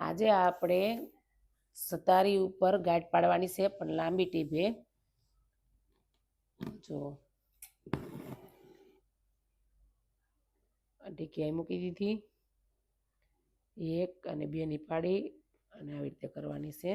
આજે આપણે સતારી ઉપર ગાંઠ પાડવાની છે, પણ લાંબી ટીપે. જો ઢીકી મૂકી દીધી, એક અને બે ની પાડી અને આવી રીતે કરવાની છે.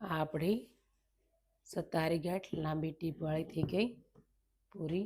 આ આપણી સતારી ગાંઠ લાંબી ટીપ વાળી થઈ ગઈ પૂરી.